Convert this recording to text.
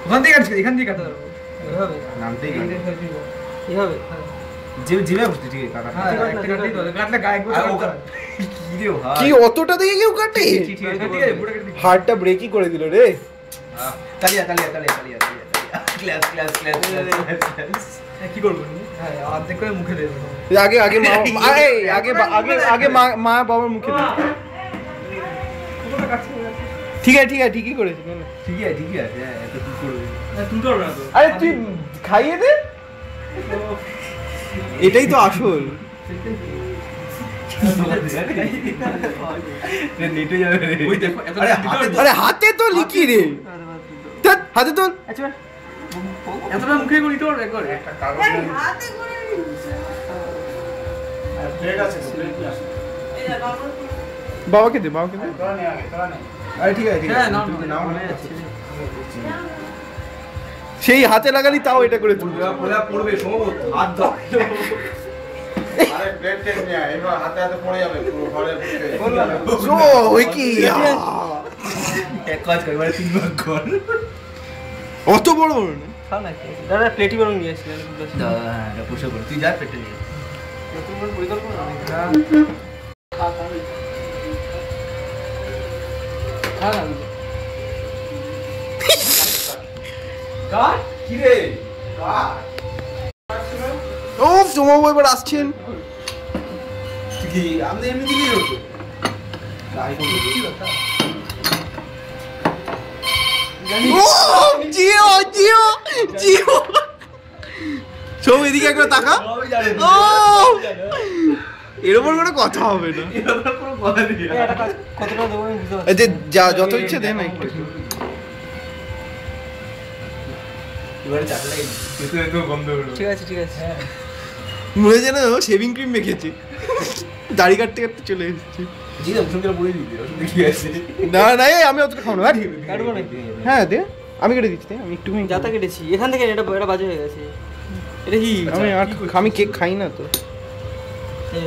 ওখান থেকে কাটছি, এখান থেকে কাটতে পারবো। এভাবে নামতেই এভাবে জিভে বসতে ঠিক আছে কাটা। হ্যাঁ একটা কাটতেই তো কাটলে গায়ে গুলো কি রে ভাই কি অতটা থেকে কেউ কাটে? ঠিক আছে ঠিক আছে পুরো কেটে হার্টটা ব্রেকই করে দিল রে। তালিয়া ক্লাস কি করব? হ্যাঁ অর্ধেক করে মুখে দেব। আগে আগে মা আগে আগে আগে মা বাবার মুখে দে। ঠিক আছে ঠিকই করেছিস। ঠিক আছে হ্যাঁ এত কি করবে? তুমি করবে না তো। আরে তুই খাইয়ে দে, এটাই তো আসল। নেটে যাবে রে। ওই দেখো আরে হাতে তো লিখি রে, হাতে তো এতটা মুখে করি তোর একবার একটা কাগজ হাতে করে আর প্লেট আছে, প্লেট নিয়ে আসো। বাবাকে দে। তোরা নে আগে, তোরা নে। আরে ঠিক আছে হ্যাঁ নাও নাও মনে আছে সেই হাতে লাগালি তাও এটা করে তুলবে। পোলা পড়বে সম্ভবত হাত ধর। আরে প্লেট টেট নিয়ে আয়, এবার হাতে হাতে পড়ে যাবে পুরো ঘরে ঢুকে। ও ওই কি এক কাজ কর মানে 3 ভাগ কর। অত বড় বড় না। খাও না দাদা প্লেটই বরং নিয়ে আসি হ্যাঁ এটা পুষে কর তুই যা পেটে নিয়ে নতুন করে পরিকল্পনা কাট কি রে কাট ও তোমার এবার আসছেন কি আমি এমনি দিকেই হতো গাই কোন ও জিও জিও জিও সব এদিকে একবার তাকা। ও এর উপর কোনো কথা হবে না। কতটা দেবো আমি বুঝতে এই যে যা যত ইচ্ছে দে না একটু। এবারে চাটলাই এত গন্ধ হলো। ঠিক আছে মনে যেন শেভিং ক্রিম মেখেছে, দাড়ি কাটতে কাটতে চলে এসেছি। জি না মুখে পুরো দিতে ওষুধ দেখি আছে না না এই আমি অতটা খাবো না। কাটবো নাকি? হ্যাঁ দে, আমি কেটে দিচ্ছি দে, আমি একটুখানি যাতা কেটেছি এখান থেকে এটা বাজে হয়ে গেছে। এটা কি আমি কেক খাই না তো। এই